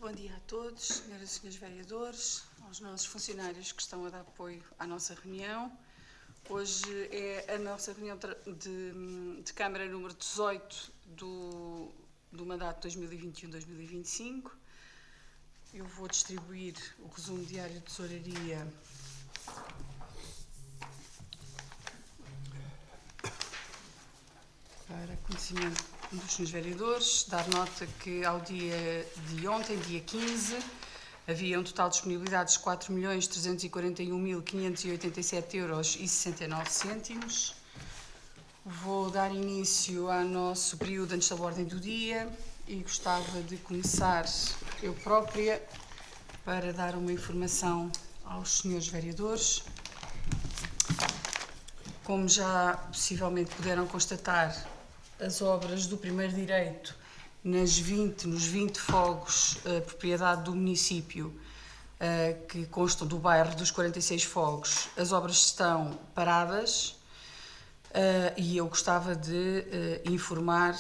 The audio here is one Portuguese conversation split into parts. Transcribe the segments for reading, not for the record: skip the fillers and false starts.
Bom dia a todos, senhoras e senhores vereadores, aos nossos funcionários que estão a dar apoio à nossa reunião. Hoje é a nossa reunião de Câmara número 18 do mandato 2021-2025. Eu vou distribuir o resumo diário de tesouraria para conhecimento dos senhores vereadores. Dar nota que ao dia de ontem, dia 15, havia um total de disponibilidades de 4.341.587,69 €. Vou dar início ao nosso período antes da ordem do dia e gostava de começar eu própria para dar uma informação aos senhores vereadores. Como já possivelmente puderam constatar, as obras do primeiro direito nos 20 fogos propriedade do município que constam do bairro dos 46 fogos, as obras estão paradas e eu gostava de informar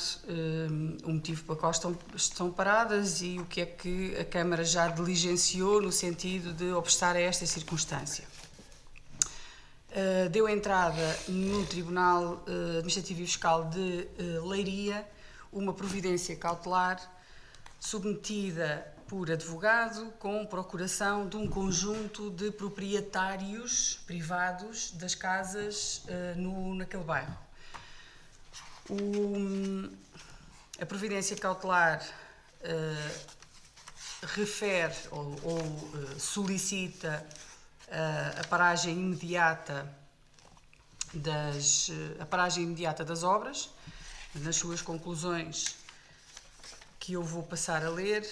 o motivo pelo qual estão paradas e o que é que a Câmara já diligenciou no sentido de obstar a esta circunstância. Deu entrada no Tribunal Administrativo e Fiscal de Leiria uma providência cautelar submetida por advogado com procuração de um conjunto de proprietários privados das casas naquele bairro. A providência cautelar refere ou solicita a paragem imediata das obras, nas suas conclusões, que eu vou passar a ler.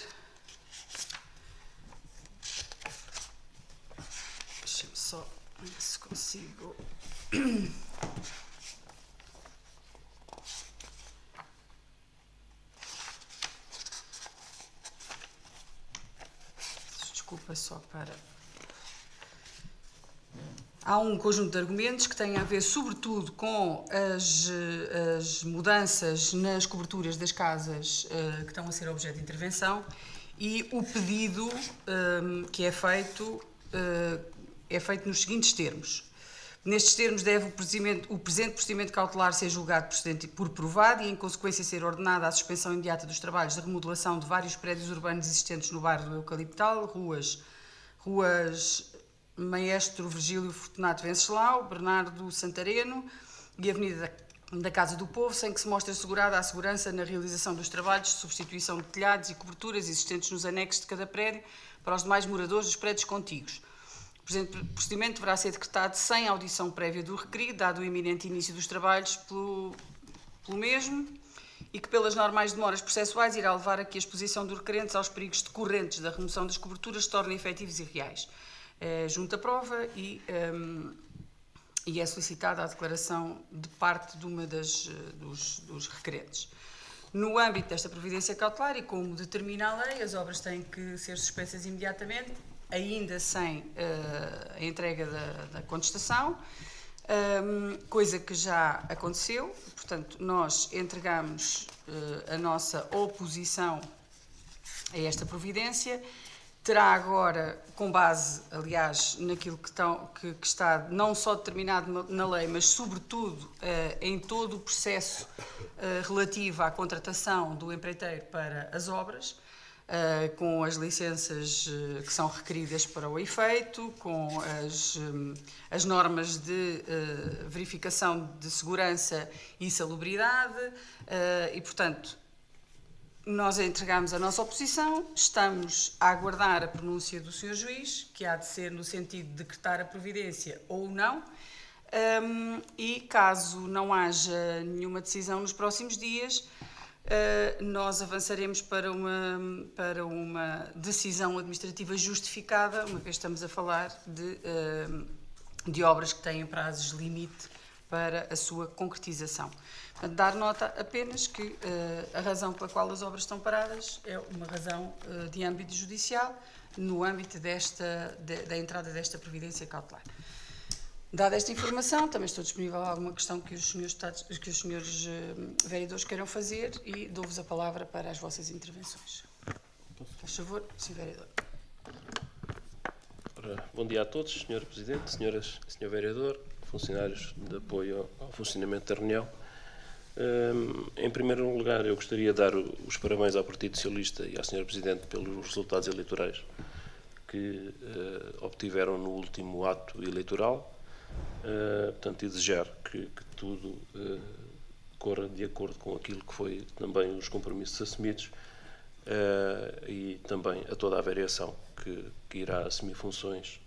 Deixa-me só ver se consigo. Desculpa, só para... Há um conjunto de argumentos que têm a ver, sobretudo, com as mudanças nas coberturas das casas que estão a ser objeto de intervenção e o pedido que é feito nos seguintes termos. Nestes termos, deve o presente procedimento cautelar ser julgado por provado e, em consequência, ser ordenada a suspensão imediata dos trabalhos de remodelação de vários prédios urbanos existentes no bairro do Eucaliptal, ruas Maestro Virgílio Fortunato Venceslau, Bernardo Santareno e Avenida da Casa do Povo, sem que se mostre assegurada a segurança na realização dos trabalhos de substituição de telhados e coberturas existentes nos anexos de cada prédio para os demais moradores dos prédios contíguos. O presente procedimento deverá ser decretado sem audição prévia do requerido, dado o iminente início dos trabalhos pelo mesmo, e que pelas normais demoras processuais irá levar a que a exposição dos requerentes aos perigos decorrentes da remoção das coberturas se tornem efetivos e reais. Junto à prova e é solicitada a declaração de parte de uma dos requerentes. No âmbito desta providência cautelar e como determina a lei, as obras têm que ser suspensas imediatamente, ainda sem a entrega da contestação, coisa que já aconteceu. Portanto, nós entregamos a nossa oposição a esta providência. Terá agora, com base, aliás, naquilo que está não só determinado na lei, mas sobretudo em todo o processo relativo à contratação do empreiteiro para as obras, com as licenças que são requeridas para o efeito, com as normas de verificação de segurança e salubridade e, portanto, nós entregamos a nossa oposição, estamos a aguardar a pronúncia do Sr. Juiz, que há de ser no sentido de decretar a providência ou não, e caso não haja nenhuma decisão nos próximos dias, nós avançaremos para uma decisão administrativa justificada, uma vez estamos a falar de obras que têm prazos limite para a sua concretização. Portanto, dar nota apenas que a razão pela qual as obras estão paradas é uma razão de âmbito judicial, no âmbito da entrada desta providência cautelar. Dada esta informação, também estou disponível a alguma questão que os senhores vereadores queiram fazer e dou-vos a palavra para as vossas intervenções. Faz favor, Sr. Vereador. Bom dia a todos, Sr. Presidente, Senhoras e Sr. Vereador, funcionários de apoio ao funcionamento da reunião. Em primeiro lugar, eu gostaria de dar os parabéns ao Partido Socialista e à Sra. Presidente pelos resultados eleitorais que obtiveram no último ato eleitoral. Portanto, e desejar que tudo corra de acordo com aquilo que foi também os compromissos assumidos e também a toda a variação que irá assumir funções,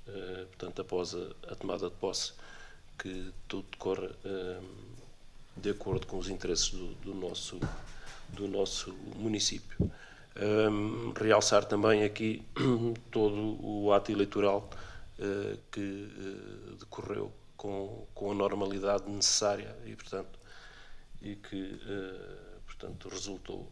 portanto, após a tomada de posse, que tudo corra de acordo com os interesses do nosso município. Realçar também aqui todo o ato eleitoral que decorreu com a normalidade necessária e que resultou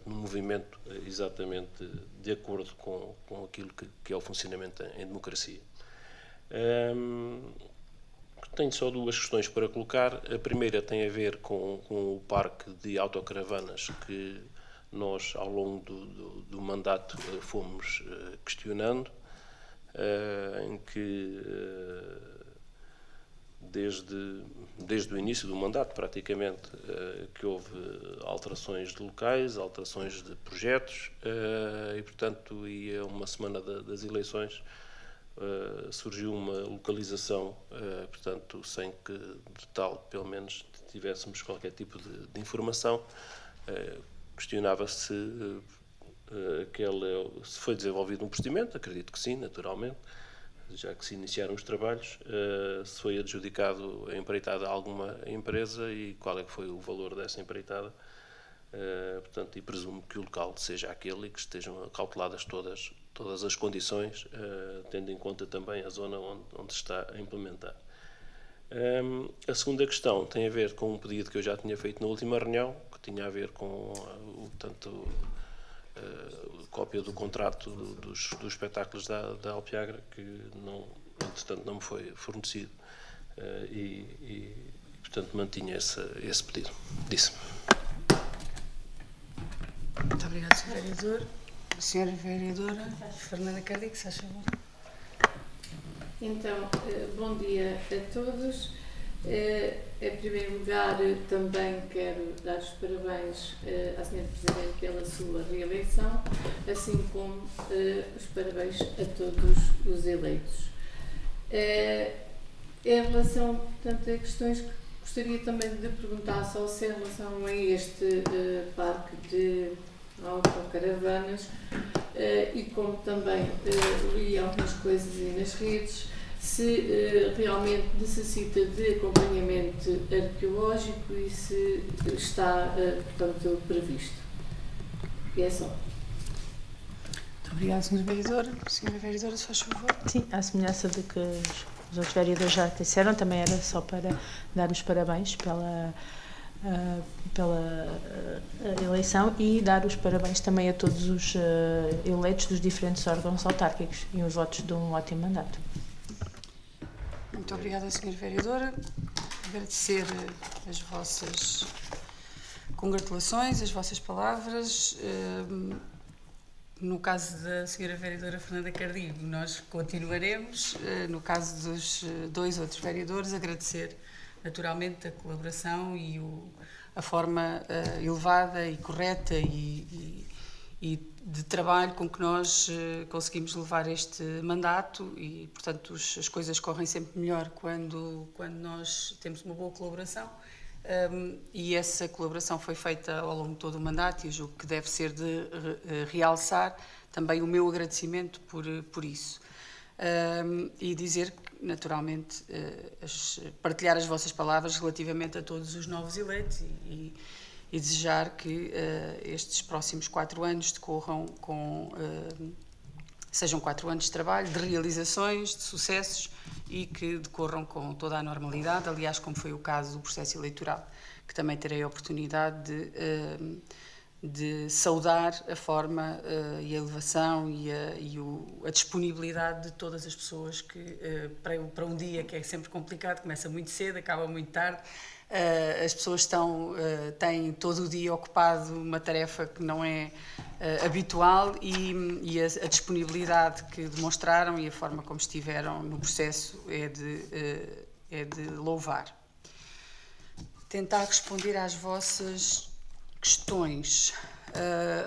no movimento exatamente de acordo com aquilo que é o funcionamento em democracia. Tenho só duas questões para colocar. A primeira tem a ver com o parque de autocaravanas que nós, ao longo do mandato, fomos questionando, em que desde o início do mandato, praticamente, que houve alterações de locais, alterações de projetos, e, portanto, a uma semana das eleições, surgiu uma localização, portanto, sem que de tal, pelo menos, tivéssemos qualquer tipo de informação. Questionava-se se foi desenvolvido um procedimento, acredito que sim, naturalmente, já que se iniciaram os trabalhos, se foi adjudicado a empreitada a alguma empresa e qual é que foi o valor dessa empreitada. Portanto, e presumo que o local seja aquele e que estejam cauteladas todas as condições, tendo em conta também a zona onde se está a implementar. A segunda questão tem a ver com um pedido que eu já tinha feito na última reunião, que tinha a ver com cópia do contrato dos espetáculos da Alpiagra, que entretanto não me foi fornecido, portanto mantinha esse pedido. Disse. Muito obrigada, Sr. Vereador. A Sra. Vereadora Fernanda Cardigo, se faz favor. Então, bom dia a todos. Em primeiro lugar, também quero dar os parabéns à Sra. Presidente pela sua reeleição, assim como os parabéns a todos os eleitos. Em relação, portanto, a questões que gostaria também de perguntar só se em relação a este parque de autocaravanas e como também li algumas coisas aí nas redes, se realmente necessita de acompanhamento arqueológico e se está, portanto, previsto. E é só. Muito obrigada, Sra. Vereadora. Sra. Vereadora, se faz favor. Sim, à semelhança de que os outros vereadores já disseram, também era só para dar os parabéns pela eleição e dar os parabéns também a todos os eleitos dos diferentes órgãos autárquicos e os votos de um ótimo mandato. Muito obrigada, Sra. Vereadora. Agradecer as vossas congratulações, as vossas palavras. No caso da Sra. Vereadora Fernanda Cardigo, nós continuaremos. No caso dos dois outros vereadores, agradecer naturalmente a colaboração e a forma elevada e correta e de trabalho com que nós conseguimos levar este mandato e, portanto, as coisas correm sempre melhor quando nós temos uma boa colaboração. E essa colaboração foi feita ao longo de todo o mandato e eu julgo que deve ser de realçar também o meu agradecimento por isso. E dizer que, naturalmente, partilhar as vossas palavras relativamente a todos os novos eleitos e desejar que estes próximos 4 anos decorram sejam 4 anos de trabalho, de realizações, de sucessos e que decorram com toda a normalidade, aliás, como foi o caso do processo eleitoral, que também terei a oportunidade de saudar a forma e a elevação e a disponibilidade de todas as pessoas que, para um dia que é sempre complicado, começa muito cedo, acaba muito tarde, as pessoas têm todo o dia ocupado uma tarefa que não é habitual e a disponibilidade que demonstraram e a forma como estiveram no processo é de louvar. Tentar responder às vossas questões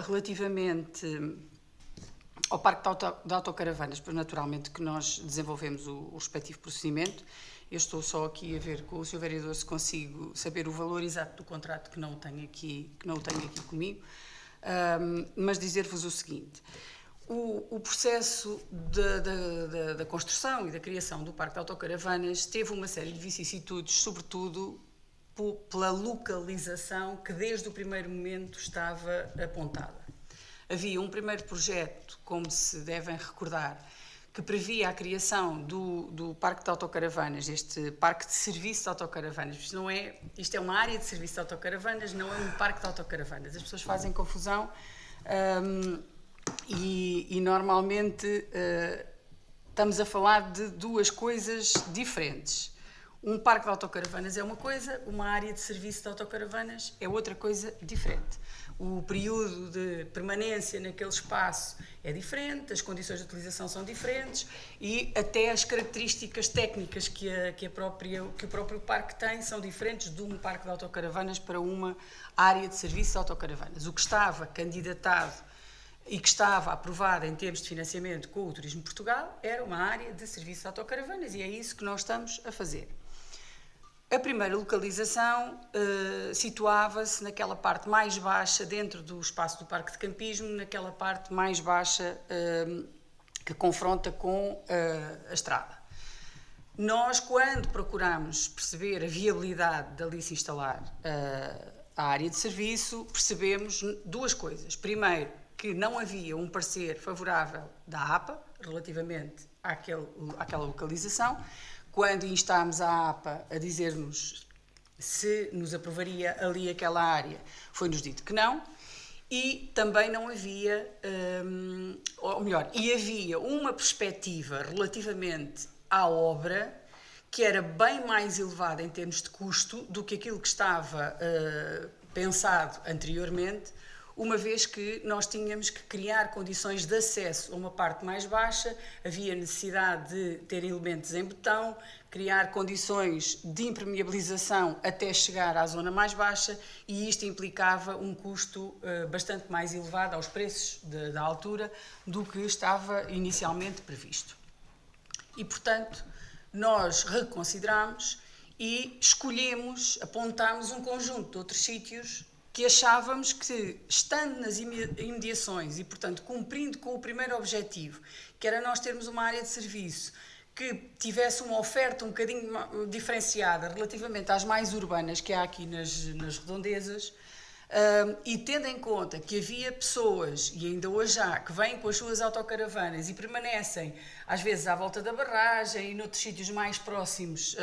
relativamente ao Parque de Autocaravanas, pois naturalmente que nós desenvolvemos o respectivo procedimento. Eu estou só aqui a ver com o Sr. Vereador se consigo saber o valor exato do contrato, que não o tenho aqui comigo, mas dizer-vos o seguinte: o processo da construção e da criação do Parque de Autocaravanas teve uma série de vicissitudes, sobretudo pela localização que desde o primeiro momento estava apontada. Havia um primeiro projeto, como se devem recordar, que previa a criação do Parque de Autocaravanas, este Parque de Serviço de Autocaravanas. Isto é uma área de serviço de autocaravanas, não é um Parque de Autocaravanas. As pessoas fazem confusão e normalmente estamos a falar de duas coisas diferentes. Um parque de autocaravanas é uma coisa, uma área de serviço de autocaravanas é outra coisa diferente. O período de permanência naquele espaço é diferente, as condições de utilização são diferentes e até as características técnicas que o próprio parque tem são diferentes de um parque de autocaravanas para uma área de serviço de autocaravanas. O que estava candidatado e que estava aprovado em termos de financiamento com o Turismo de Portugal era uma área de serviço de autocaravanas e é isso que nós estamos a fazer. A primeira localização situava-se naquela parte mais baixa, dentro do espaço do Parque de Campismo, naquela parte mais baixa que confronta com a estrada. Nós, quando procuramos perceber a viabilidade de ali se instalar a área de serviço, percebemos duas coisas. Primeiro, que não havia um parecer favorável da APA relativamente àquela localização. Quando instámos a APA a dizer-nos se nos aprovaria ali aquela área, foi-nos dito que não, e também não havia, havia uma perspectiva relativamente à obra que era bem mais elevada em termos de custo do que aquilo que estava pensado anteriormente, uma vez que nós tínhamos que criar condições de acesso a uma parte mais baixa, havia necessidade de ter elementos em betão, criar condições de impermeabilização até chegar à zona mais baixa e isto implicava um custo bastante mais elevado aos preços da altura do que estava inicialmente previsto. E, portanto, nós reconsideramos e apontámos um conjunto de outros sítios que achávamos que, estando nas imediações e, portanto, cumprindo com o primeiro objetivo, que era nós termos uma área de serviço que tivesse uma oferta um bocadinho diferenciada relativamente às mais urbanas que há aqui nas redondezas, e tendo em conta que havia pessoas, e ainda hoje há, que vêm com as suas autocaravanas e permanecem, às vezes, à volta da barragem e noutros sítios mais próximos,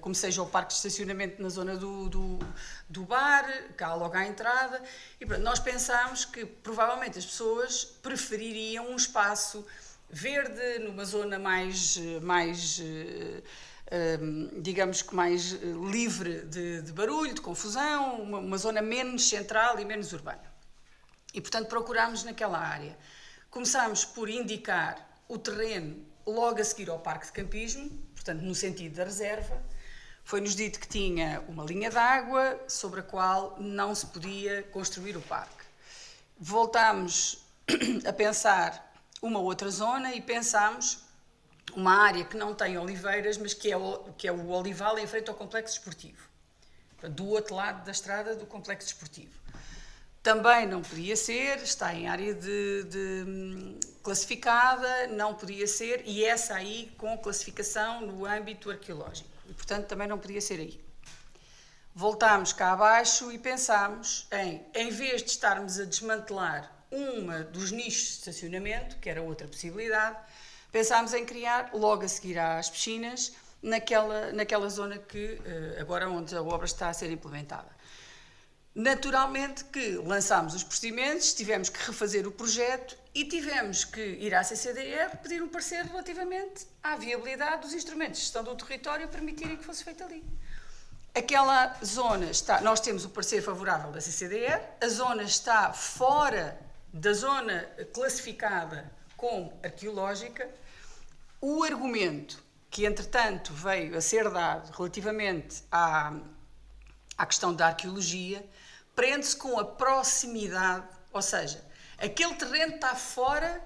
como seja o parque de estacionamento na zona do bar, cá logo à entrada, e pronto, nós pensámos que provavelmente as pessoas prefeririam um espaço verde, numa zona mais digamos que mais livre de barulho, de confusão, uma zona menos central e menos urbana. E, portanto, procurámos naquela área. Começámos por indicar o terreno logo a seguir ao Parque de Campismo, portanto, no sentido da reserva. Foi-nos dito que tinha uma linha de água sobre a qual não se podia construir o parque. Voltámos a pensar uma outra zona e pensámos uma área que não tem oliveiras, mas que é o olival em frente ao complexo desportivo, do outro lado da estrada do complexo desportivo. Também não podia ser, está em área classificada, não podia ser, e essa aí com classificação no âmbito arqueológico, e portanto também não podia ser aí. Voltámos cá abaixo e pensámos em vez de estarmos a desmantelar uma dos nichos de estacionamento, que era outra possibilidade, pensámos em criar, logo a seguir às piscinas, naquela zona que agora onde a obra está a ser implementada. Naturalmente que lançámos os procedimentos, tivemos que refazer o projeto e tivemos que ir à CCDR pedir um parecer relativamente à viabilidade dos instrumentos de gestão do território permitirem que fosse feito ali. aquela zona está, nós temos o parecer favorável da CCDR, a zona está fora da zona classificada como arqueológica. O argumento que, entretanto, veio a ser dado relativamente à questão da arqueologia prende-se com a proximidade, ou seja, aquele terreno está fora.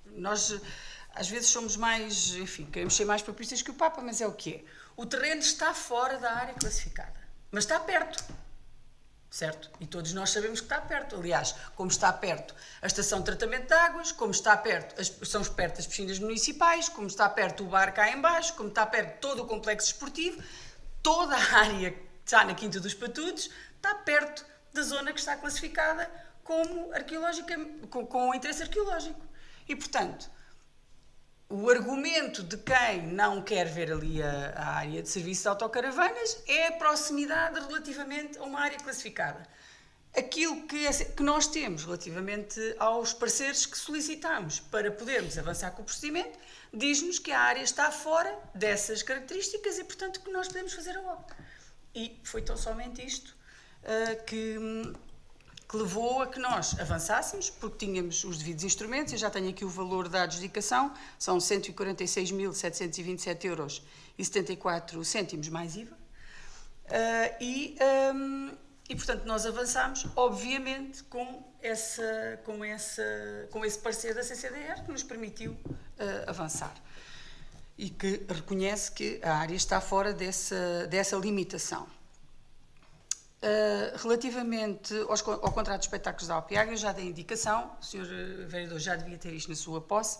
Nós, às vezes, somos mais, enfim, queremos ser mais papistas que o Papa, mas é o que é. O terreno está fora da área classificada, mas está perto, certo? E todos nós sabemos que está perto. Aliás, como está perto a estação de tratamento de águas, como está perto, são perto as piscinas municipais, como está perto o bar cá em baixo, como está perto todo o complexo esportivo, toda a área que está na Quinta dos Patudos está perto da zona que está classificada como arqueológica, com interesse arqueológico. E, portanto, o argumento de quem não quer ver ali a área de serviço de autocaravanas é a proximidade relativamente a uma área classificada. Aquilo que nós temos relativamente aos pareceres que solicitamos para podermos avançar com o procedimento, diz-nos que a área está fora dessas características e, portanto, que nós podemos fazer a obra. E foi tão somente isto que levou a que nós avançássemos, porque tínhamos os devidos instrumentos. Eu já tenho aqui o valor da adjudicação, são 146.724,74 € mais IVA. E, portanto, nós avançámos, obviamente, com esse parecer da CCDR, que nos permitiu avançar. E que reconhece que a área está fora dessa limitação. Relativamente ao contrato de espetáculos da Alpiaga, eu já dei indicação, o Sr. Vereador já devia ter isto na sua posse,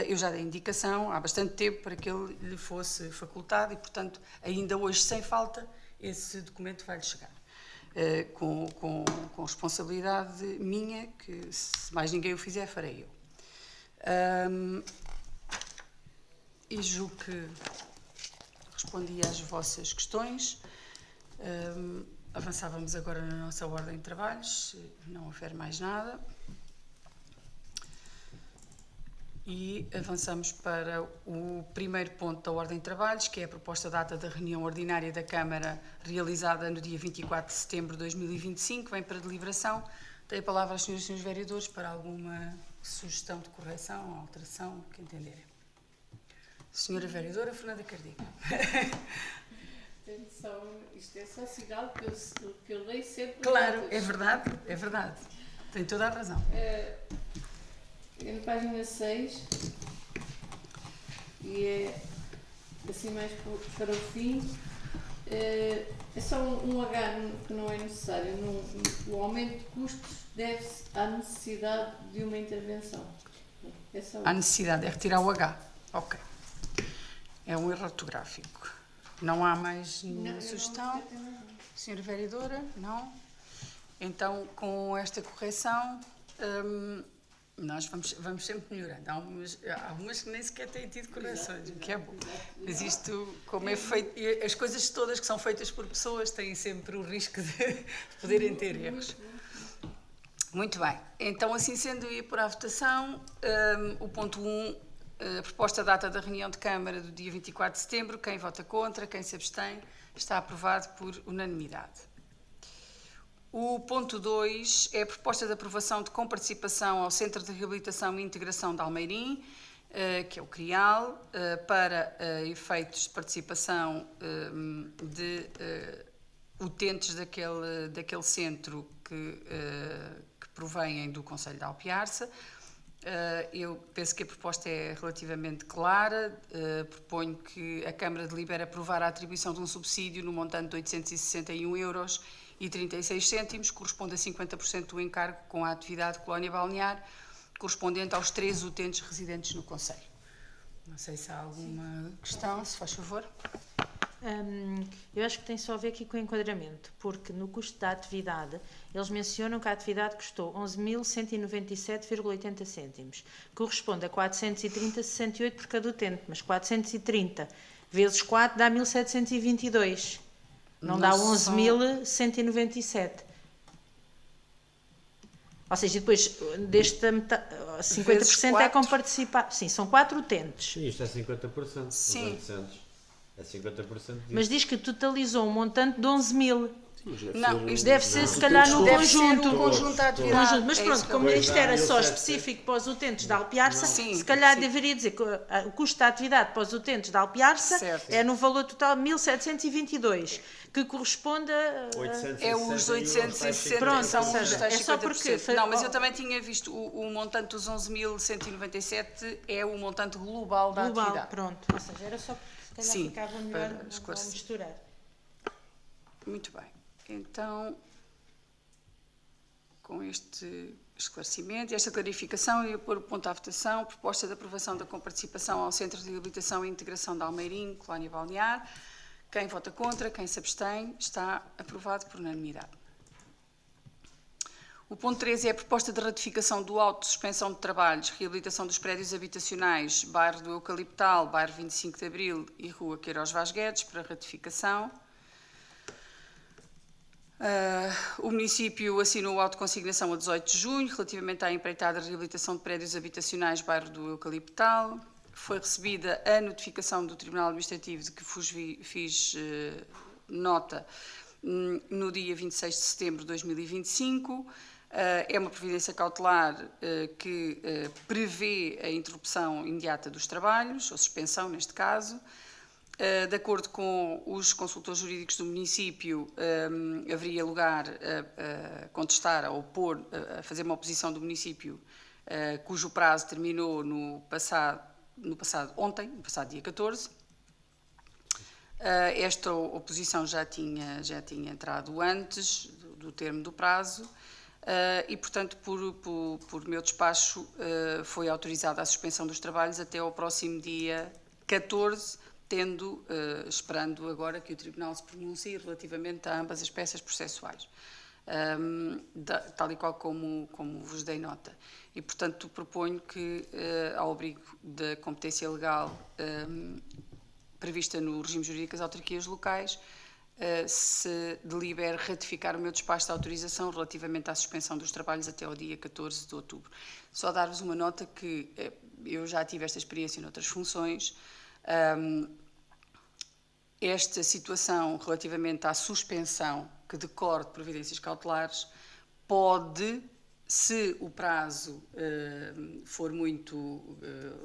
eu já dei indicação há bastante tempo para que ele lhe fosse facultado e, portanto, ainda hoje, sem falta, esse documento vai-lhe chegar. Com responsabilidade minha, que se mais ninguém o fizer, farei eu. E julgo que respondi às vossas questões. Avançávamos agora na nossa ordem de trabalhos, se não houver mais nada. E avançamos para o primeiro ponto da ordem de trabalhos, que é a proposta data da reunião ordinária da Câmara, realizada no dia 24 de setembro de 2025, vem para deliberação. Tenho a palavra aos senhores e senhores vereadores para alguma sugestão de correção ou alteração, o que entenderem. Senhora Vereadora Fernanda Cardiga. Atenção, isto é só sinal que eu leio sempre. Claro, é verdade, é verdade. Tem toda a razão. É na página 6 e é assim mais para o fim. É só um H que não é necessário. O aumento de custos deve-se à necessidade de uma intervenção. É só A necessidade é retirar o H. Ok. É um erro ortográfico. Não há mais nenhuma sugestão? Senhora Vereadora? Não? Então, com esta correção, nós vamos sempre melhorando. Há algumas que nem sequer têm tido correções, o que é bom. Mas isto, como é feito, as coisas todas que são feitas por pessoas têm sempre o risco de poderem ter erros. Muito bem. Então, assim sendo, eu ia pôr à votação o ponto 1, a proposta data da reunião de Câmara do dia 24 de setembro. Quem vota contra, quem se abstém, está aprovado por unanimidade. O ponto 2 é a proposta de aprovação de comparticipação ao Centro de Reabilitação e Integração de Almeirim, que é o CRIAL, para efeitos de participação de utentes daquele centro que provêm do Concelho de Alpiarça. Eu penso que a proposta é relativamente clara. Proponho que a Câmara delibere aprovar a atribuição de um subsídio no montante de 861,36 €, corresponde a 50% do encargo com a atividade de colónia balnear, correspondente aos 3 utentes residentes no concelho. Não sei se há alguma questão, se faz favor. Eu acho que tem só a ver aqui com o enquadramento, porque no custo da atividade, eles mencionam que a atividade custou 11.197,80 cêntimos, corresponde a 430,68 por cada utente, mas 430 vezes 4 dá 1.722, não dá 11.197. Ou seja, depois desta 50% é com participar. Sim, são 4 utentes. Sim, isto é 50%. Sim. 800. É 50% disso. Mas diz que totalizou um montante de 11 mil. Não, isto Deve ser, se calhar, no deve ser conjunto. o conjunto da atividade. Conjunto. Mas É pronto, isso que como eu- isto era só 1700. específico para os utentes de Alpiarça, Sim, se calhar sim. deveria dizer que o custo da atividade para os utentes de Alpiarça Certo. é no valor total de 1.722, que corresponde a... 860 É os 860, Pronto, são ou seja, os tais é só 50%. porque- Não, mas eu também tinha visto o montante dos 11.197 é o montante global da global, atividade. pronto. Ou seja, era só porque se calhar Sim, ficava melhor para não esclarecer. misturar. Muito bem. Então, com este esclarecimento e esta clarificação, eu pôr o ponto à votação, proposta de aprovação da comparticipação ao Centro de Reabilitação e Integração de Almeirim, Colónia Balnear. Quem vota contra, quem se abstém, está aprovado por unanimidade. O ponto 13 é a proposta de ratificação do auto de suspensão de trabalhos, reabilitação dos prédios habitacionais, bairro do Eucaliptal, bairro 25 de Abril e Rua Queiroz Vaz Guedes, para ratificação. O município assinou o auto de consignação a 18 de junho, relativamente à empreitada de reabilitação de prédios habitacionais, bairro do Eucaliptal. Foi recebida a notificação do Tribunal Administrativo de que fiz nota no dia 26 de setembro de 2025. É uma providência cautelar que prevê a interrupção imediata dos trabalhos, ou suspensão neste caso. De acordo com os consultores jurídicos do município, haveria lugar a contestar, a opor, a fazer uma oposição do município, cujo prazo terminou no passado dia 14. Esta oposição já tinha entrado antes do termo do prazo e, portanto, por meu despacho, foi autorizada a suspensão dos trabalhos até ao próximo dia 14, esperando agora que o Tribunal se pronuncie relativamente a ambas as peças processuais, tal e qual como vos dei nota. E, portanto, proponho que, ao abrigo da competência legal prevista no regime jurídico das autarquias locais, se delibere ratificar o meu despacho de autorização relativamente à suspensão dos trabalhos até ao dia 14 de outubro. Só dar-vos uma nota que eu já tive esta experiência noutras funções. Esta situação relativamente à suspensão que decorre de providências cautelares pode, se o prazo for muito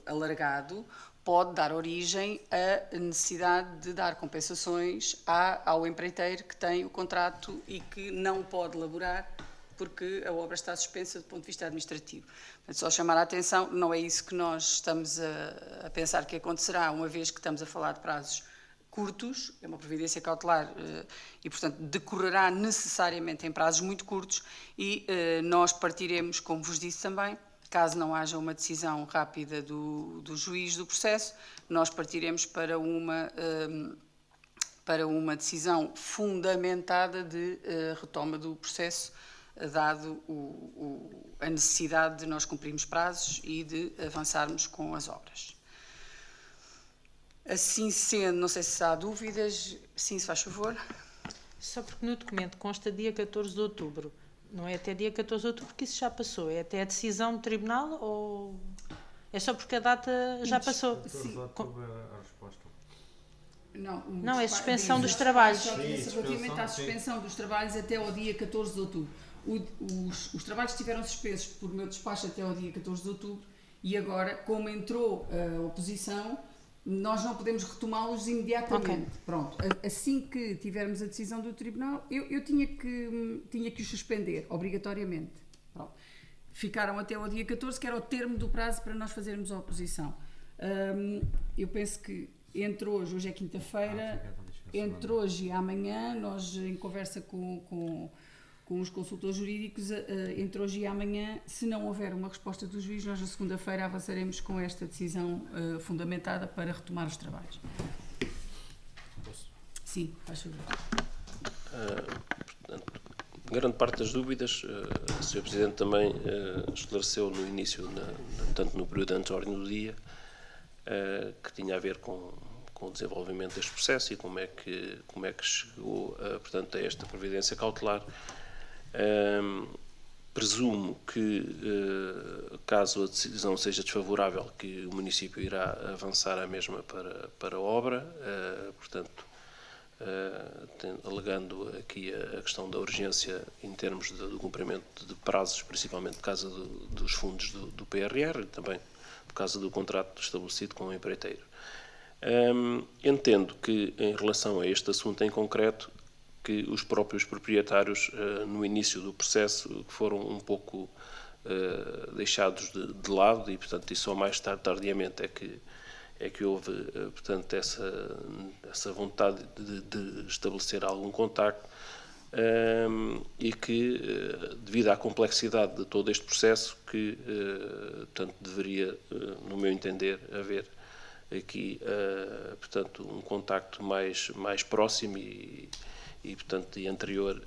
alargado, pode dar origem à necessidade de dar compensações ao empreiteiro que tem o contrato e que não pode laborar porque a obra está suspensa do ponto de vista administrativo. Portanto, só chamar a atenção, não é isso que nós estamos a pensar que acontecerá, uma vez que estamos a falar de prazos curtos, é uma providência cautelar e, portanto, decorrerá necessariamente em prazos muito curtos e nós partiremos, como vos disse também, caso não haja uma decisão rápida do juiz do processo, nós partiremos para uma decisão fundamentada de retoma do processo, dado a necessidade de nós cumprirmos prazos e de avançarmos com as obras. Assim sendo, não sei se há dúvidas. Sim, se faz favor. Só porque no documento consta dia 14 de outubro. Não é até dia 14 de outubro que isso já passou. É até a decisão do tribunal ou é só porque a data já passou? 14 de outubro é a resposta. Não, é suspensão dos trabalhos. Relativamente à suspensão dos trabalhos até ao dia 14 de outubro. Os trabalhos estiveram suspensos por meu despacho até ao dia 14 de outubro e agora, como entrou a oposição, nós não podemos retomá-los imediatamente. Okay. Pronto. Assim que tivermos a decisão do tribunal, eu tinha que os suspender, obrigatoriamente. Pronto. Ficaram até ao dia 14, que era o termo do prazo para nós fazermos a oposição. Eu penso que entre hoje é quinta-feira, entre hoje e amanhã, nós em conversa com os consultores jurídicos, entre hoje e amanhã, se não houver uma resposta do juiz, nós na segunda-feira avançaremos com esta decisão fundamentada para retomar os trabalhos. Sim, faz favor. Portanto, grande parte das dúvidas, o Sr. Presidente também esclareceu no início, tanto no período antes da ordem do dia, que tinha a ver com o desenvolvimento deste processo e como é que chegou, portanto, a esta providência cautelar. Presumo que, caso a decisão seja desfavorável, que o município irá avançar a mesma para a obra, portanto, alegando aqui a questão da urgência em termos do cumprimento de prazos, principalmente por causa dos fundos do PRR e também por causa do contrato estabelecido com o empreiteiro. Entendo que, em relação a este assunto em concreto, que os próprios proprietários, no início do processo, foram um pouco deixados de lado e, portanto, e só mais tardiamente é que houve, portanto, essa vontade de estabelecer algum contacto e que, devido à complexidade de todo este processo, que, portanto, deveria, no meu entender, haver aqui, portanto, um contacto mais próximo e, portanto, e anterior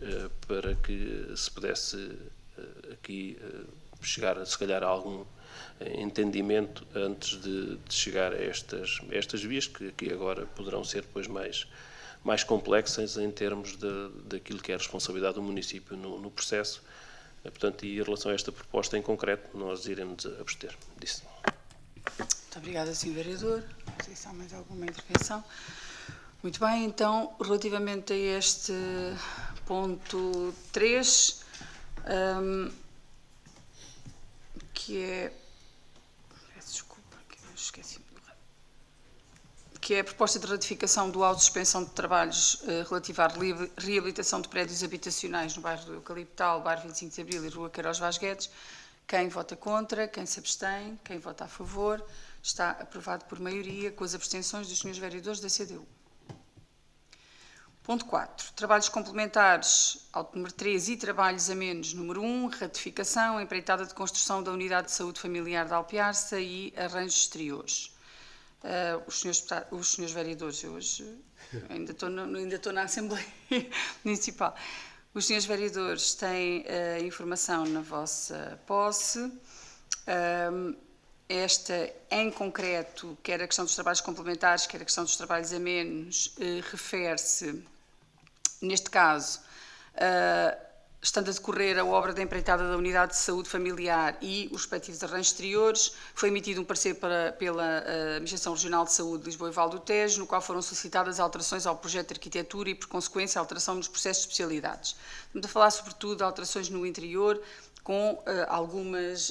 para que se pudesse aqui chegar, se calhar, a algum entendimento antes de chegar a estas vias, que aqui agora poderão ser depois mais complexas em termos daquilo que é a responsabilidade do município no processo. Portanto, e em relação a esta proposta em concreto, nós iremos abster disso. Muito obrigada, Sr. Vereador. Não sei se há mais alguma intervenção. Muito bem, então, relativamente a este ponto 3, que é... Peço desculpa, que eu esqueci. Que é a proposta de ratificação do auto de suspensão de trabalhos relativa à reabilitação de prédios habitacionais no bairro do Eucaliptal, bairro 25 de Abril e Rua Queiroz Vaz Guedes. Quem vota contra, quem se abstém, quem vota a favor, está aprovado por maioria, com as abstenções dos senhores vereadores da CDU. Ponto 4. Trabalhos complementares ao número 3 e trabalhos a menos número 1, ratificação, empreitada de construção da Unidade de Saúde Familiar de Alpiarça e arranjos exteriores. Os senhores vereadores, eu hoje ainda estou na Assembleia Municipal. Os senhores vereadores têm a informação na vossa posse. Esta, em concreto, quer a questão dos trabalhos complementares, quer a questão dos trabalhos a menos, refere-se, neste caso, estando a decorrer a obra da empreitada da Unidade de Saúde Familiar e os respectivos arranjos exteriores, foi emitido um parecer pela Administração Regional de Saúde de Lisboa e Val do Tejo, no qual foram solicitadas alterações ao projeto de arquitetura e, por consequência, alteração nos processos de especialidades. Estamos a falar, sobretudo, de alterações no interior, com algumas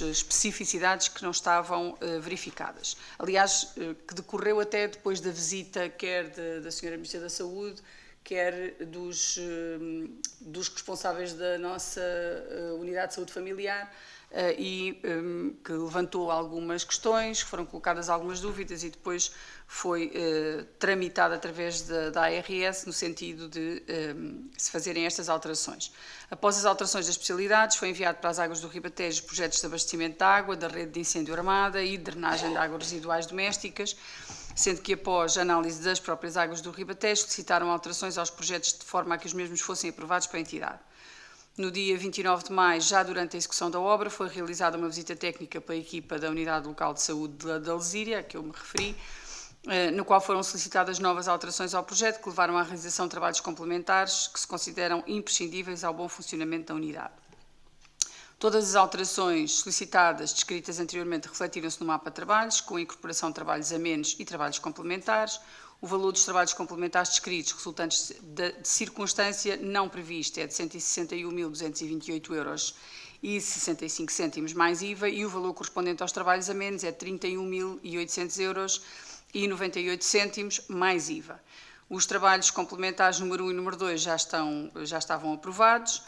especificidades que não estavam verificadas. Aliás, que decorreu até depois da visita, quer da Sra. Ministra da Saúde, quer dos responsáveis da nossa Unidade de Saúde Familiar, e que levantou algumas questões, foram colocadas algumas dúvidas e depois foi tramitado através da ARS no sentido de se fazerem estas alterações. Após as alterações das especialidades, foi enviado para as águas do Ribatejo projetos de abastecimento de água, da rede de incêndio armada e de drenagem de águas residuais domésticas, sendo que após a análise das próprias águas do Ribatejo solicitaram alterações aos projetos de forma a que os mesmos fossem aprovados para a entidade. No dia 29 de maio, já durante a execução da obra, foi realizada uma visita técnica pela equipa da Unidade Local de Saúde da Alzíria, a que eu me referi, no qual foram solicitadas novas alterações ao projeto que levaram à realização de trabalhos complementares que se consideram imprescindíveis ao bom funcionamento da unidade. Todas as alterações solicitadas, descritas anteriormente, refletiram-se no mapa de trabalhos, com a incorporação de trabalhos a menos e trabalhos complementares. O valor dos trabalhos complementares descritos, resultantes de circunstância não prevista, é de 161.228 euros e 65 cêntimos mais IVA, e o valor correspondente aos trabalhos a menos é de 31.800 euros e 98 cêntimos mais IVA. Os trabalhos complementares número 1 e número 2 já estavam aprovados.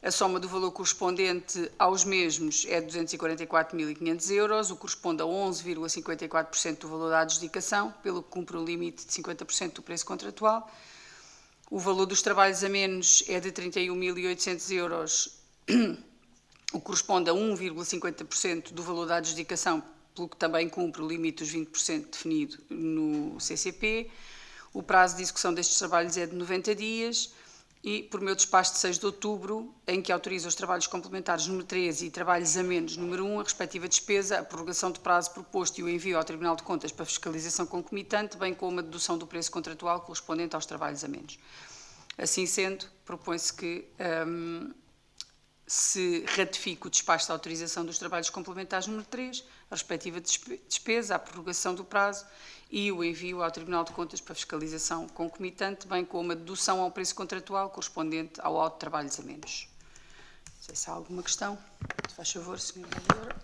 A soma do valor correspondente aos mesmos é de 244.500 euros, o que corresponde a 11,54% do valor da adjudicação, pelo que cumpre o limite de 50% do preço contratual. O valor dos trabalhos a menos é de 31.800 euros, o que corresponde a 1,50% do valor da adjudicação, pelo que também cumpre o limite dos 20% definido no CCP. O prazo de execução destes trabalhos é de 90 dias. E, por meu despacho de 6 de outubro, em que autoriza os trabalhos complementares número 13 e trabalhos a menos número 1, a respectiva despesa, a prorrogação de prazo proposto e o envio ao Tribunal de Contas para fiscalização concomitante, bem como a dedução do preço contratual correspondente aos trabalhos a menos. Assim sendo, propõe-se que se ratifica o despacho de autorização dos trabalhos complementares número 3, a respectiva despesa, a prorrogação do prazo e o envio ao Tribunal de Contas para fiscalização concomitante, bem como a dedução ao preço contratual correspondente ao auto de trabalhos a menos. Não sei se há alguma questão. Faz favor, Sra. Vereadora.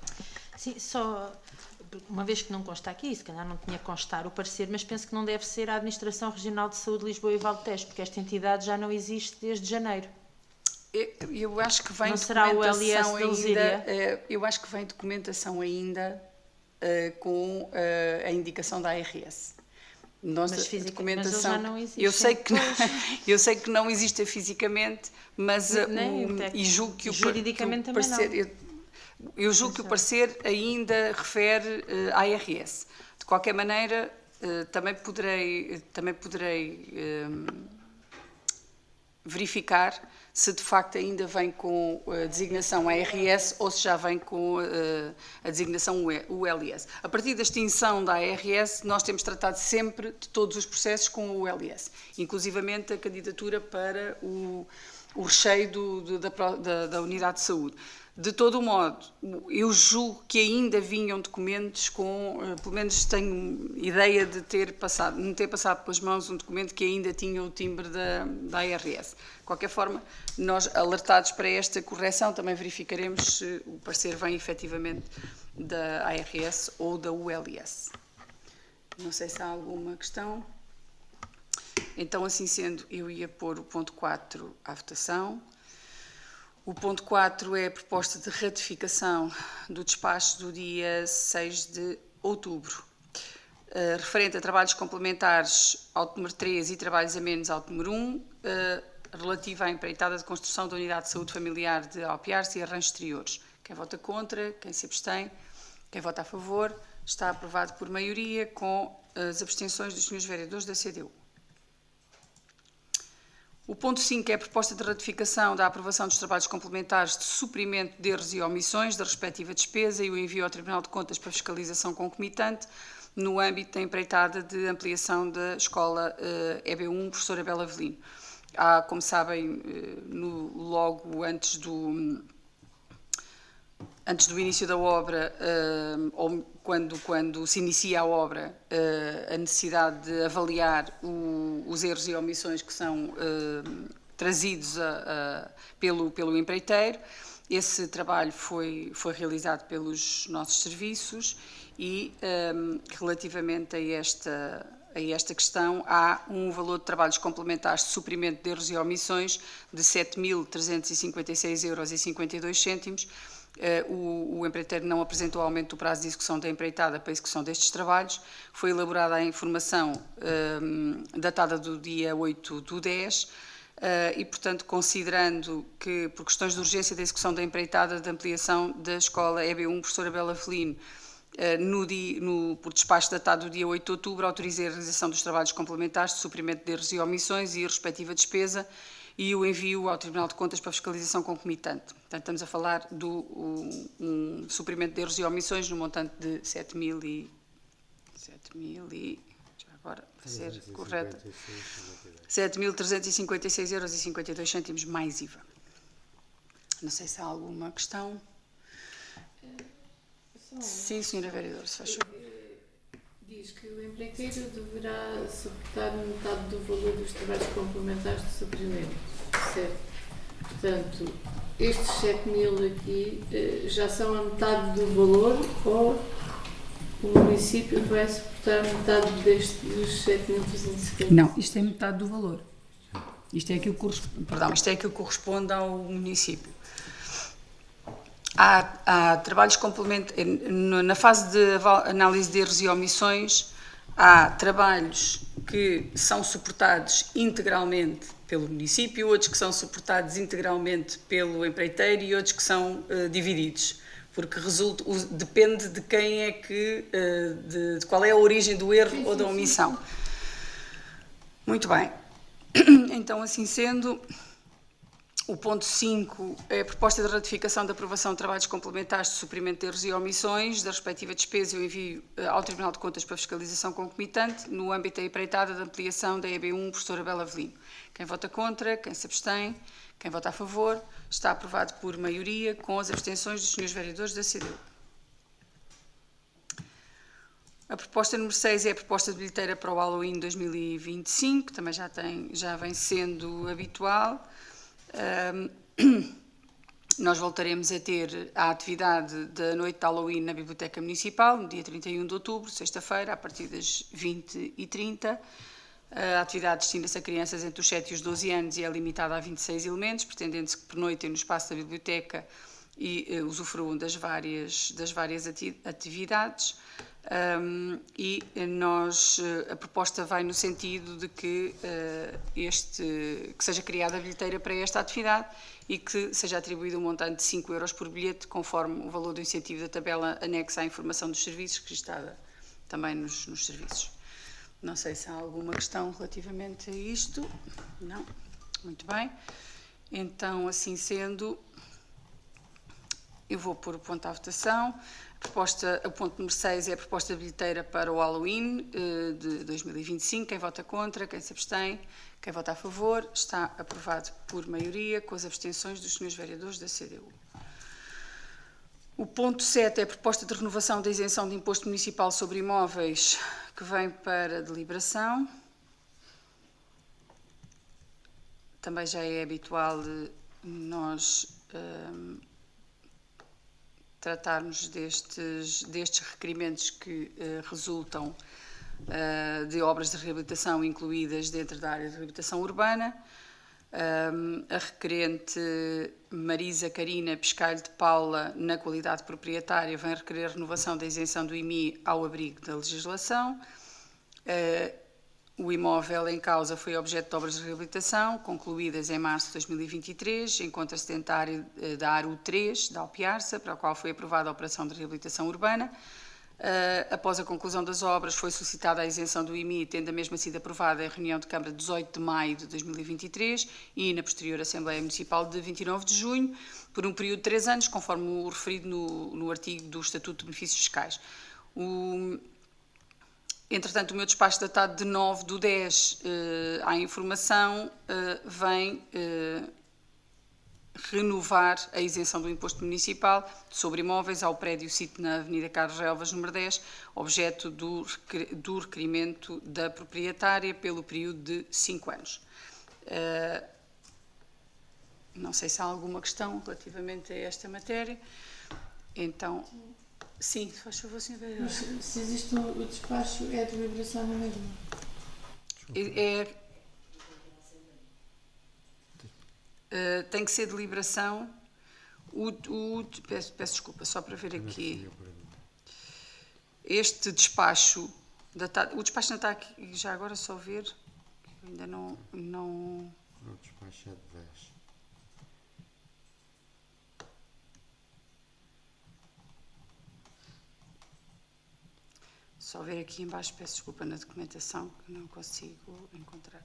Sim, só uma vez que não consta aqui, se calhar não tinha que constar o parecer, mas penso que não deve ser a Administração Regional de Saúde de Lisboa e Val Tejo, porque esta entidade já não existe desde janeiro. Eu acho que vem Não será o LS documentação da ainda. Lusíria? Eu acho que vem documentação ainda com a indicação da ARS. Nós, Mas a fisicamente, mas eles documentação, já não existem. eu sei que não existe fisicamente, mas e julgo que juridicamente que o também parecer, eu julgo que o parecer ainda refere à ARS. De qualquer maneira, também poderei verificar se de facto ainda vem com a designação ARS ou se já vem com a designação ULS. A partir da extinção da ARS, nós temos tratado sempre de todos os processos com o ULS, inclusivamente a candidatura para o recheio da unidade de saúde. De todo o modo, eu julgo que ainda vinham documentos com, pelo menos tenho ideia de me ter passado pelas mãos um documento que ainda tinha o timbre da ARS. De qualquer forma, nós, alertados para esta correção, também verificaremos se o parecer vem efetivamente da ARS ou da ULS. Não sei se há alguma questão. Então, assim sendo, eu ia pôr o ponto 4 à votação. O ponto 4 é a proposta de ratificação do despacho do dia 6 de outubro, referente a trabalhos complementares ao número 3 e trabalhos a menos ao número 1, relativa à empreitada de construção da unidade de saúde familiar de Alpiarce e Arranjos Exteriores. Quem vota contra, quem se abstém, quem vota a favor, está aprovado por maioria com as abstenções dos senhores vereadores da CDU. O ponto 5 é a proposta de ratificação da aprovação dos trabalhos complementares de suprimento de erros e omissões da respectiva despesa e o envio ao Tribunal de Contas para fiscalização concomitante no âmbito da empreitada de ampliação da escola EB1 Professora Bela Avelino. Como sabem, logo antes do início da obra, ou quando se inicia a obra, a necessidade de avaliar os erros e omissões que são trazidos pelo empreiteiro. Esse trabalho foi realizado pelos nossos serviços e, relativamente a esta questão, há um valor de trabalhos complementares de suprimento de erros e omissões de 7.356,52 €. O empreiteiro não apresentou aumento do prazo de execução da empreitada para a execução destes trabalhos. Foi elaborada a informação datada do dia 8/10 e, portanto, considerando que, por questões de urgência da execução da empreitada de ampliação da escola EB1 Professora Bela Avelino, por despacho datado do dia 8 de outubro, autorizei a realização dos trabalhos complementares de suprimento de erros e omissões e a respectiva despesa e o envio ao Tribunal de Contas para fiscalização concomitante. Portanto, estamos a falar do suprimento de erros e omissões no montante de 7.000 já agora, para ser correta, 7.356,52 € mais IVA. Não sei se há alguma questão. Sim, Sra. Vereadora, se faz favor. Diz que o empreiteiro deverá suportar metade do valor dos trabalhos complementares de suprimento, certo? Portanto, estes 7.000 aqui já são a metade do valor ou o município vai suportar metade dos 7.350? Não, isto é metade do valor. Isto é aquilo que corresponde ao município. Há trabalhos complementares, na fase de análise de erros e omissões, há trabalhos que são suportados integralmente pelo município, outros que são suportados integralmente pelo empreiteiro e outros que são divididos, porque depende de quem é que, de qual é a origem do erro ou da omissão. Muito bem. Então, assim sendo, o ponto 5 é a proposta de ratificação da aprovação de trabalhos complementares de suprimento de erros e omissões da respectiva despesa e o envio ao Tribunal de Contas para fiscalização concomitante no âmbito da empreitada de ampliação da EB1 Professora Bela Avelino. Quem vota contra, quem se abstém, Quem vota a favor está aprovado por maioria, com as abstenções dos senhores vereadores da CDU. A proposta número 6 é a proposta de bilheteira para o Halloween 2025, também já vem sendo habitual. Nós voltaremos a ter a atividade da noite de Halloween na Biblioteca Municipal, no dia 31 de outubro, sexta-feira, a partir das 20h30. A atividade destina-se a crianças entre os 7 e os 12 anos e é limitada a 26 elementos, pretendendo-se que pernoitem no espaço da biblioteca e usufruam das várias atividades. A proposta vai no sentido de que seja criada a bilheteira para esta atividade e que seja atribuído um montante de 5 € por bilhete, conforme o valor do incentivo da tabela anexa à informação dos serviços, registada também nos serviços. Não sei se há alguma questão relativamente a isto. Não? Muito bem. Então, assim sendo, eu vou pôr o ponto à votação. O ponto número 6 é a proposta de bilheteira para o Halloween de 2025. Quem vota contra, quem se abstém, quem vota a favor, está aprovado por maioria, com as abstenções dos senhores vereadores da CDU. O ponto 7 é a proposta de renovação da isenção de imposto municipal sobre imóveis, que vem para deliberação. Também já é habitual nós tratarmos destes requerimentos que resultam de obras de reabilitação incluídas dentro da área de reabilitação urbana. A requerente Marisa Carina Pescalho de Paula, na qualidade proprietária, vem requerer a renovação da isenção do IMI ao abrigo da legislação. O imóvel em causa foi objeto de obras de reabilitação, concluídas em março de 2023, encontra-se dentro da área da ARU 3, da Alpiarça, para a qual foi aprovada a operação de reabilitação urbana. Após a conclusão das obras, foi solicitada a isenção do IMI, tendo a mesma sido aprovada em reunião de Câmara de 18 de maio de 2023 e na posterior Assembleia Municipal de 29 de junho, por um período de 3 anos, conforme o referido no artigo do Estatuto de Benefícios Fiscais. Entretanto, o meu despacho datado de 9/10 à informação vem renovar a isenção do imposto municipal sobre imóveis ao prédio sito na Avenida Carlos Relvas, número 10, objeto do requerimento da proprietária pelo período de 5 anos. Não sei se há alguma questão relativamente a esta matéria. Então, sim, faz favor, Sr. Vereador. Mas se existe o despacho, é a deliberação na mesma? Tem que ser deliberação. Peço desculpa, só para ver aqui. Este despacho, o despacho não está aqui, já agora só ver, ainda não... O despacho é de 10. Só ver aqui em baixo, peço desculpa na documentação, que não consigo encontrar.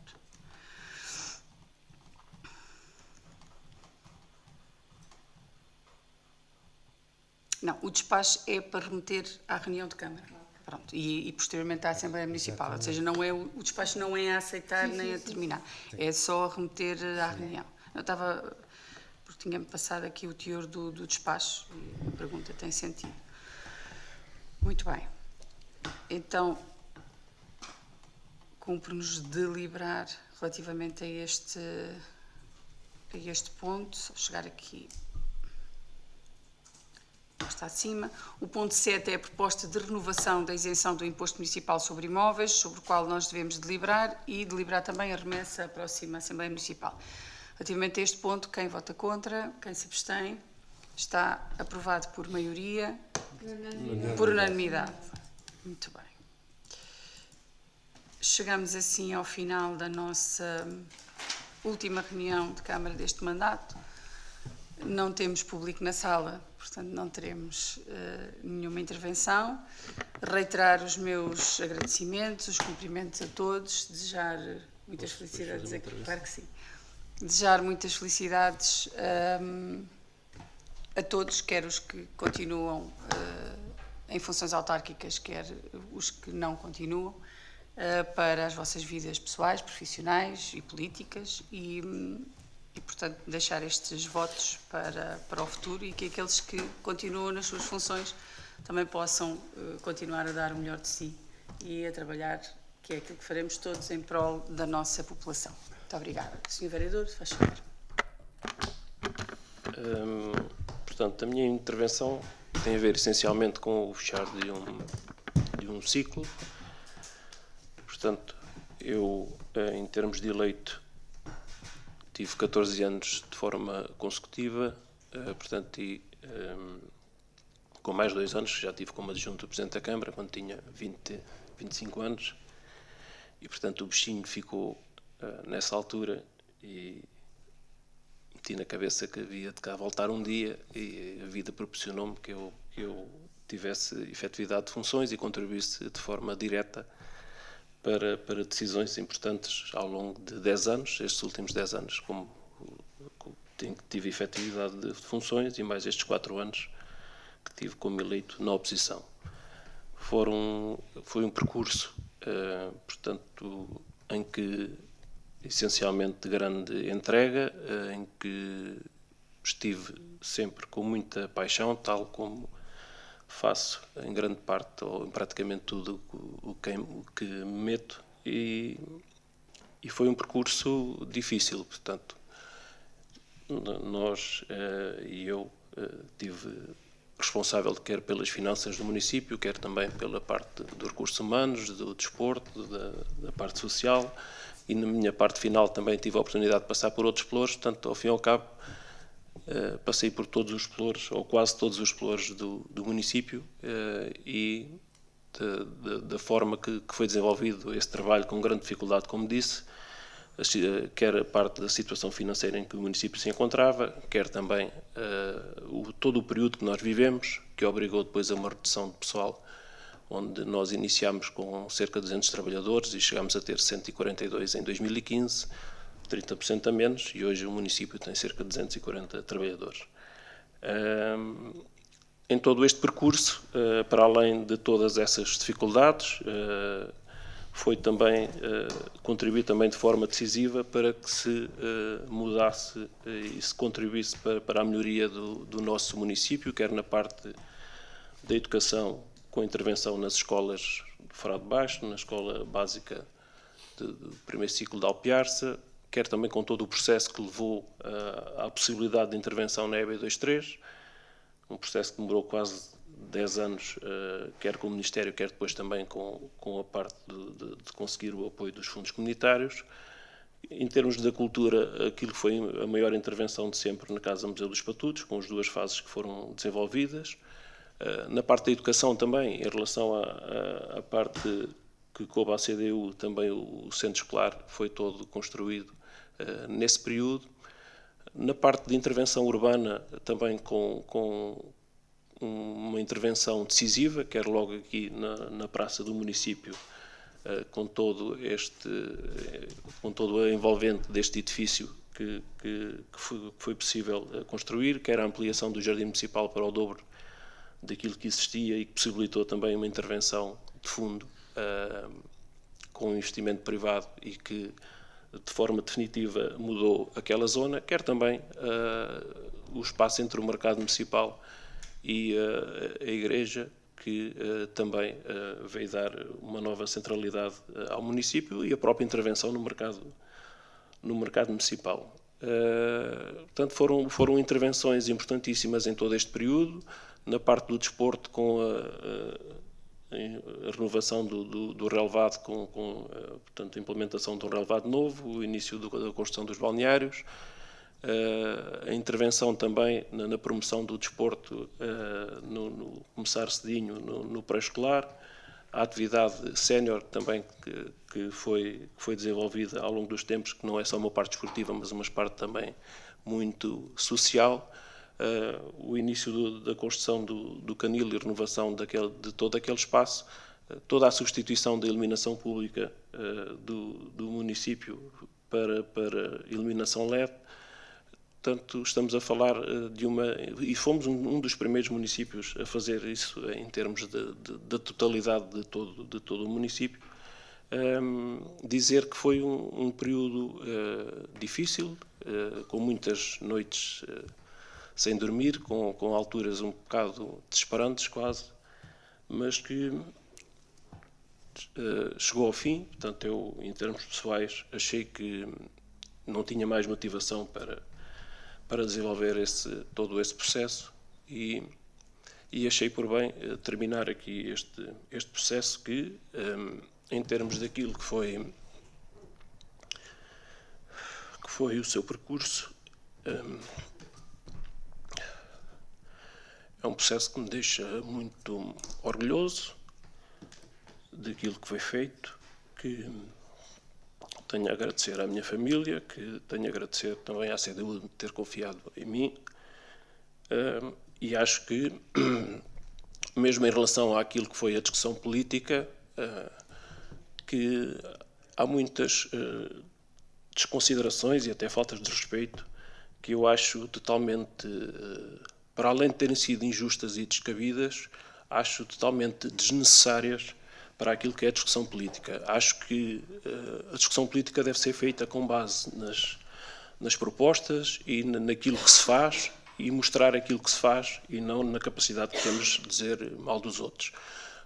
Não, o despacho é para remeter à reunião de Câmara. Pronto, e posteriormente à Assembleia Municipal. Exatamente. Ou seja, não é, o despacho não é a aceitar nem a terminar. Sim. É só remeter à reunião. Eu estava... porque tinha-me passado aqui o teor do despacho e a pergunta tem sentido. Muito bem. Então, cumpre-nos deliberar relativamente a este ponto. Só chegar aqui... está acima. O ponto 7 é a proposta de renovação da isenção do imposto municipal sobre imóveis, sobre o qual nós devemos deliberar e deliberar também a remessa à próxima Assembleia Municipal. Relativamente a este ponto, quem vota contra, quem se abstém, está aprovado por maioria, por unanimidade. Muito bem. Chegamos assim ao final da nossa última reunião de Câmara deste mandato. Não temos público na sala, portanto não teremos nenhuma intervenção. Reiterar os meus agradecimentos, os cumprimentos a todos, desejar muitas felicidades aqui, claro que sim. Desejar muitas felicidades a todos, quer os que continuam em funções autárquicas, quer os que não continuam, para as vossas vidas pessoais, profissionais e políticas, e e, portanto, deixar estes votos para o futuro e que aqueles que continuam nas suas funções também possam continuar a dar o melhor de si e a trabalhar, que é aquilo que faremos todos em prol da nossa população. Muito obrigada. Sr. Vereador, faz favor. Portanto, a minha intervenção tem a ver essencialmente com o fechar de um ciclo. Portanto, eu, em termos de eleito, tive 14 anos de forma consecutiva, portanto, e com mais 2 anos, já tive como adjunto do Presidente da Câmara, quando tinha 25 anos, e, portanto, o bichinho ficou nessa altura e meti na cabeça que havia de cá voltar um dia e a vida proporcionou-me que eu tivesse efetividade de funções e contribuísse de forma direta para decisões importantes ao longo de 10 anos, estes últimos 10 anos, como tive efetividade de funções e mais estes 4 anos que tive como eleito na oposição. Foi um percurso, portanto, em que essencialmente de grande entrega, em que estive sempre com muita paixão, tal como faço em grande parte ou em praticamente tudo o que me meto, e foi um percurso difícil. Portanto, nós e eu tive responsável quer pelas finanças do município, quer também pela parte dos recursos humanos, do desporto, da parte social, e na minha parte final também tive a oportunidade de passar por outros pelouros. Portanto, ao fim e ao cabo, passei por todos os pelouros, ou quase todos os pelouros do município, e da forma que foi desenvolvido esse trabalho, com grande dificuldade, como disse, quer a parte da situação financeira em que o município se encontrava, quer também todo o período que nós vivemos, que obrigou depois a uma redução de pessoal, onde nós iniciámos com cerca de 200 trabalhadores e chegámos a ter 142 em 2015, 30% a menos, e hoje o município tem cerca de 240 trabalhadores. Em todo este percurso, para além de todas essas dificuldades, foi também contribuir também de forma decisiva para que se mudasse e se contribuísse para a melhoria do nosso município, quer na parte da educação, com a intervenção nas escolas de Frade Baixo, na escola básica do primeiro ciclo de Alpiarça, quer também com todo o processo que levou à possibilidade de intervenção na EB 23, um processo que demorou quase 10 anos, quer com o Ministério, quer depois também com a parte de conseguir o apoio dos fundos comunitários. Em termos da cultura, aquilo foi a maior intervenção de sempre na Casa Museu dos Patutos, com as 2 fases que foram desenvolvidas. Na parte da educação também, em relação à parte que coube à CDU, também o centro escolar foi todo construído nesse período. Na parte de intervenção urbana, também com uma intervenção decisiva, quer logo aqui na praça do município, com todo a envolvente deste edifício que foi possível construir, quer a ampliação do jardim municipal para o dobro daquilo que existia e que possibilitou também uma intervenção de fundo com investimento privado e que de forma definitiva mudou aquela zona, quer também o espaço entre o mercado municipal e a igreja, que também veio dar uma nova centralidade ao município, e a própria intervenção no mercado municipal. Portanto, foram intervenções importantíssimas em todo este período. Na parte do desporto, com a renovação do relevado, portanto, a implementação de um relevado novo, o início da construção dos balneários, a intervenção também na promoção do desporto, no começar cedinho no pré-escolar, a atividade sénior também que foi desenvolvida ao longo dos tempos, que não é só uma parte esportiva, mas uma parte também muito social. O início da construção do canil e renovação de todo aquele espaço, toda a substituição da iluminação pública do município para iluminação LED. Portanto, estamos a falar e fomos um dos primeiros municípios a fazer isso em termos da totalidade de todo o município. Dizer que foi um período difícil, com muitas noites sem dormir, com alturas um bocado desesperantes quase, mas que chegou ao fim. Portanto, eu, em termos pessoais, achei que não tinha mais motivação para desenvolver todo esse processo e achei por bem terminar aqui este processo que, em termos daquilo que foi o seu percurso, é um processo que me deixa muito orgulhoso daquilo que foi feito, que tenho a agradecer à minha família, que tenho a agradecer também à CDU de ter confiado em mim, e acho que, mesmo em relação àquilo que foi a discussão política, que há muitas desconsiderações e até faltas de respeito que eu acho totalmente, para além de terem sido injustas e descabidas, acho totalmente desnecessárias para aquilo que é a discussão política. Acho que a discussão política deve ser feita com base nas propostas e naquilo que se faz e mostrar aquilo que se faz e não na capacidade que temos de dizer mal dos outros.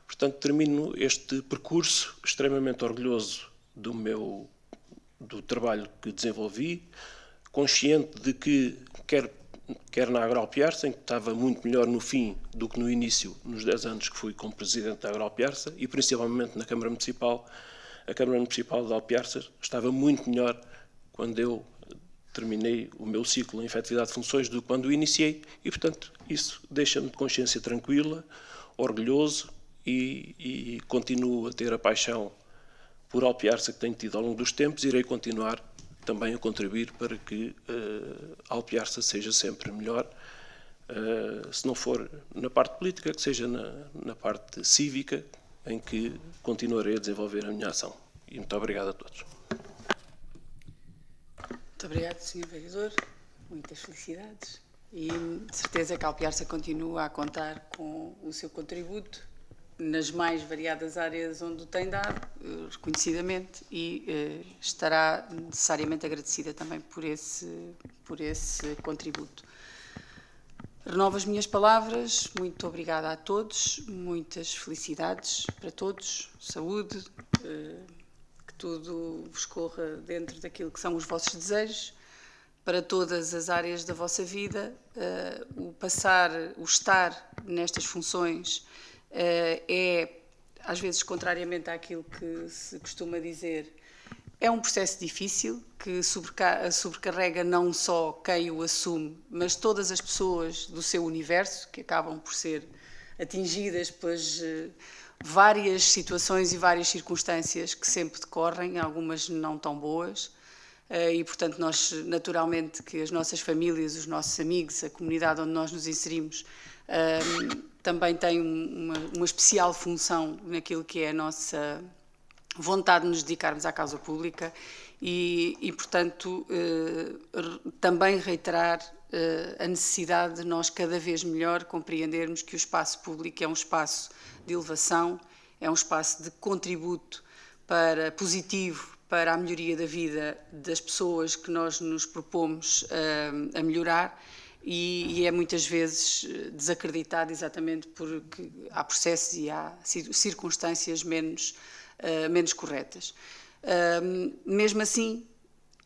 Portanto, termino este percurso extremamente orgulhoso do trabalho que desenvolvi, consciente de que, quer na Agropiarsa, em que estava muito melhor no fim do que no início, nos 10 anos que fui como presidente da Agropiarsa, e principalmente na Câmara Municipal. A Câmara Municipal de Alpiarça estava muito melhor quando eu terminei o meu ciclo em efetividade de funções do que quando o iniciei, e, portanto, isso deixa-me de consciência tranquila, orgulhoso, e continuo a ter a paixão por Alpiarça que tenho tido ao longo dos tempos. Irei continuar também a contribuir para que Alpiarça seja sempre melhor, se não for na parte política, que seja na parte cívica, em que continuarei a desenvolver a minha ação. E muito obrigado a todos. Muito obrigado, Sr. Vereador. Muitas felicidades. E de certeza que a Alpiarça continua a contar com o seu contributo nas mais variadas áreas onde o tem dado, reconhecidamente, e estará necessariamente agradecida também por esse contributo. Renovo as minhas palavras. Muito obrigada a todos, muitas felicidades para todos, saúde, que tudo vos corra dentro daquilo que são os vossos desejos, para todas as áreas da vossa vida. O estar nestas funções é, às vezes, contrariamente àquilo que se costuma dizer, é um processo difícil que sobrecarrega não só quem o assume, mas todas as pessoas do seu universo, que acabam por ser atingidas pelas várias situações e várias circunstâncias que sempre decorrem, algumas não tão boas. E, portanto, nós, naturalmente, que as nossas famílias, os nossos amigos, a comunidade onde nós nos inserimos, também tem uma especial função naquilo que é a nossa vontade de nos dedicarmos à causa pública e portanto, também reiterar a necessidade de nós cada vez melhor compreendermos que o espaço público é um espaço de elevação, é um espaço de contributo positivo para a melhoria da vida das pessoas que nós nos propomos a melhorar. E é muitas vezes desacreditado exatamente porque há processos e há circunstâncias menos corretas. Mesmo assim,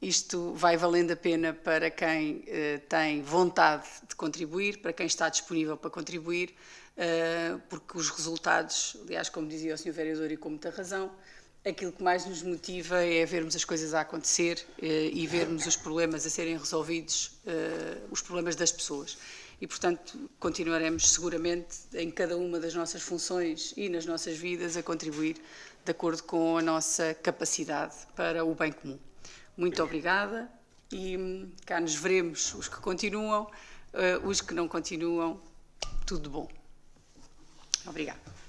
isto vai valendo a pena para quem tem vontade de contribuir, para quem está disponível para contribuir, porque os resultados, aliás, como dizia o Sr. Vereador e com muita razão, aquilo que mais nos motiva é vermos as coisas a acontecer e vermos os problemas a serem resolvidos, os problemas das pessoas. E, portanto, continuaremos seguramente em cada uma das nossas funções e nas nossas vidas a contribuir de acordo com a nossa capacidade para o bem comum. Muito obrigada e cá nos veremos os que continuam, os que não continuam, tudo de bom. Obrigada.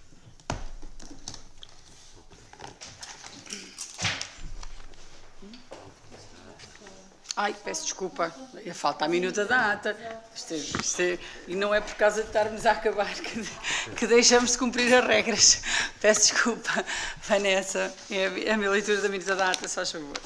Ai, peço desculpa, falta a minuta da ata. E não é por causa de estarmos a acabar que deixamos de cumprir as regras. Peço desculpa, Vanessa, é a minha leitura da minuta da ata, só faz favor.